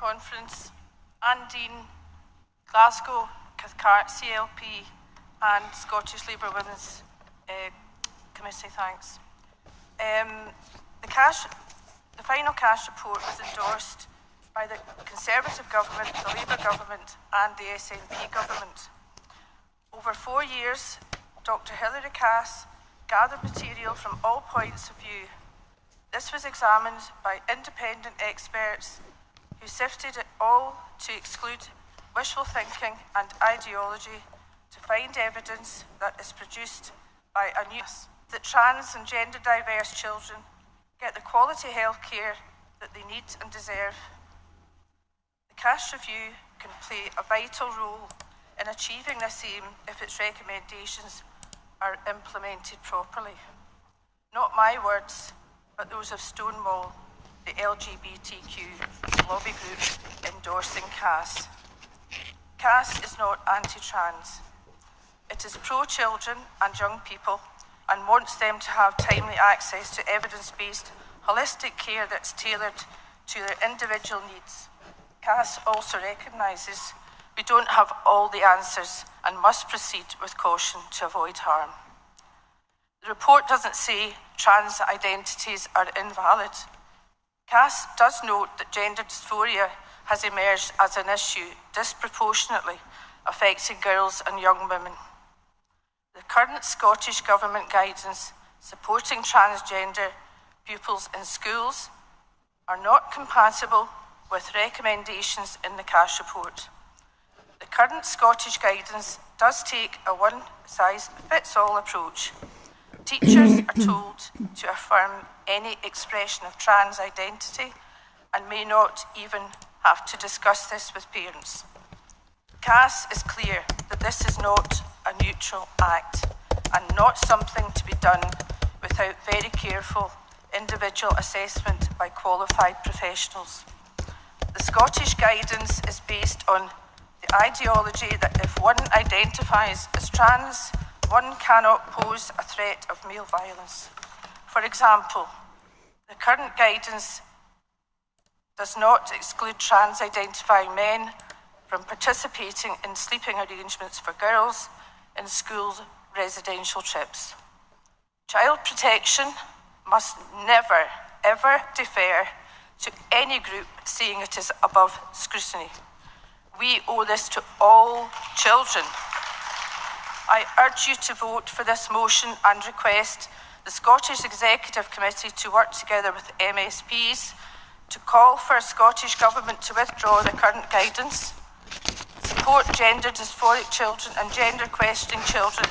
Conference, Ann Dean, Glasgow Cathcart CLP and Scottish Labour Women's Committee, thanks. The final cash report was endorsed by the Conservative government, the Labour government and the SNP government. Over 4 years, Dr Hilary Cass gathered material from all points of view. This was examined by independent experts who sifted it all to exclude wishful thinking and ideology to find evidence that is produced by a new that trans and gender diverse children get the quality health care that they need and deserve. The cash review can play a vital role in achieving this aim if its recommendations are implemented properly. Not my words, but those of Stonewall, the LGBTQ lobby group endorsing Cass. Cass is not anti-trans. It is pro-children and young people and wants them to have timely access to evidence-based, holistic care that's tailored to their individual needs. Cass also recognises we don't have all the answers and must proceed with caution to avoid harm. The report doesn't say trans identities are invalid. Cass does note that gender dysphoria has emerged as an issue disproportionately affecting girls and young women. The current Scottish Government guidance supporting transgender pupils in schools are not compatible with recommendations in the Cass report. The current Scottish guidance does take a one-size-fits-all approach. Teachers are told to affirm any expression of trans identity and may not even have to discuss this with parents. Cass is clear that this is not a neutral act and not something to be done without very careful individual assessment by qualified professionals. The Scottish guidance is based on the ideology that if one identifies as trans, one cannot pose a threat of male violence. For example, the current guidance does not exclude trans-identifying men from participating in sleeping arrangements for girls in school residential trips. Child protection must never, ever defer to any group saying it is above scrutiny. We owe this to all children. I urge you to vote for this motion and request the Scottish Executive Committee to work together with MSPs to call for a Scottish Government to withdraw the current guidance, support gender dysphoric children and gender questioning children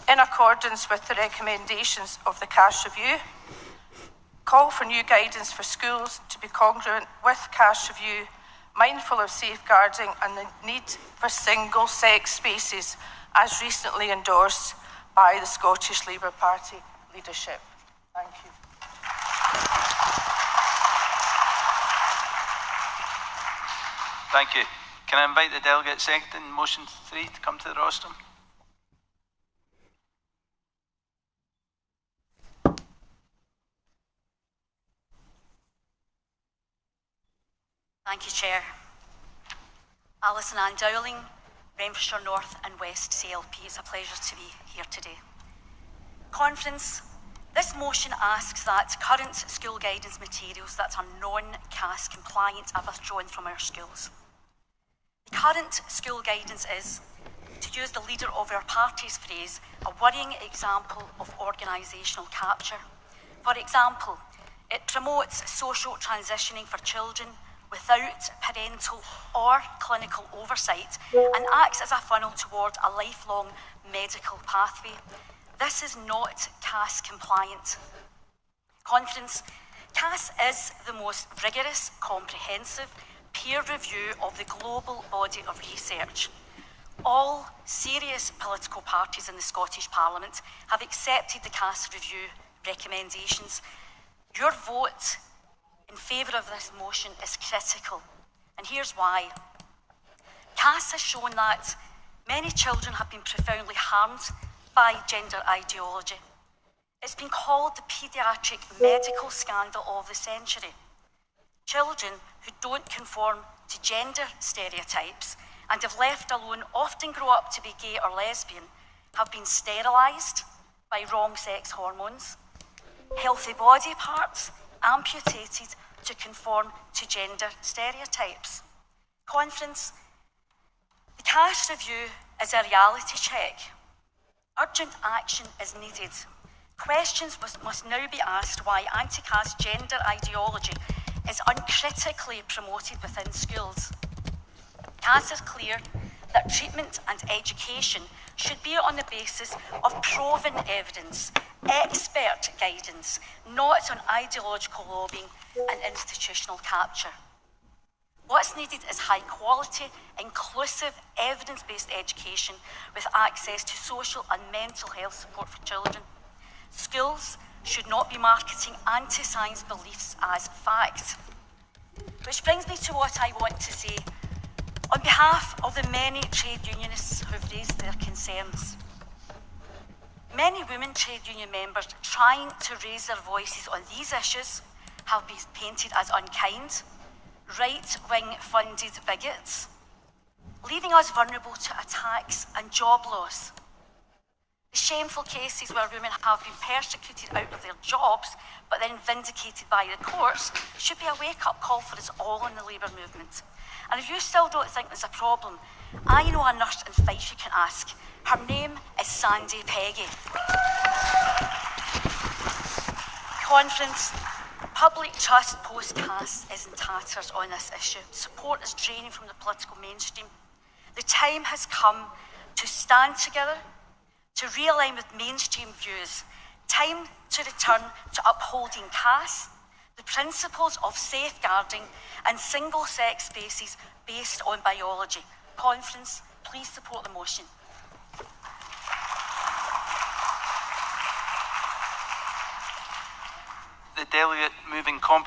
in accordance with the recommendations of the Cass Review, call for new guidance for schools to be congruent with Cass Review, mindful of safeguarding and the need for single-sex spaces as recently endorsed by the Scottish Labour Party leadership. Thank you. Thank you. Can I invite the delegate seconding motion 3 to come to the rostrum? Thank you, Chair. Alison-Ann Dowling, Renfrewshire North and West CLP. It's a pleasure to be here today. Conference, this motion asks that current school guidance materials that are non-Cass compliant are withdrawn from our schools. The current school guidance is, to use the leader of our party's phrase, a worrying example of organisational capture. For example, it promotes social transitioning for children without parental or clinical oversight and acts as a funnel toward a lifelong medical pathway. This is not Cass compliant. Conference, Cass is the most rigorous, comprehensive peer review of the global body of research. All serious political parties in the Scottish Parliament have accepted the Cass review recommendations. Your vote in favour of this motion is critical, and here's why. Cass has shown that many children have been profoundly harmed by gender ideology. It's been called the paediatric medical scandal of the century. Children who don't conform to gender stereotypes and, if left alone, often grow up to be gay or lesbian, have been sterilised by wrong sex hormones, healthy body parts amputated to conform to gender stereotypes. Conference, the caste review is a reality check. Urgent action is needed. Questions must now be asked why anti-caste gender ideology is uncritically promoted within schools. CAS is clear that treatment and education should be on the basis of proven evidence, expert guidance, not on ideological lobbying and institutional capture. What's needed is high quality, inclusive, evidence-based education with access to social and mental health support for children. Schools should not be marketing anti-science beliefs as fact. Which brings me to what I want to say. On behalf of the many trade unionists who've raised their concerns, many women trade union members trying to raise their voices on these issues have been painted as unkind, right-wing funded bigots, leaving us vulnerable to attacks and job loss. The shameful cases where women have been persecuted out of their jobs but then vindicated by the courts should be a wake-up call for us all in the labour movement. And if you still don't think there's a problem, I know a nurse in Fife you can ask. Her name is Sandy Peggy. Conference, public trust post-CAS is in tatters on this issue. Support is draining from the political mainstream. The time has come to stand together, to realign with mainstream views. Time to return to upholding CAS, the principles of safeguarding and single-sex spaces based on biology. Conference, please support the motion. The delegate moving competent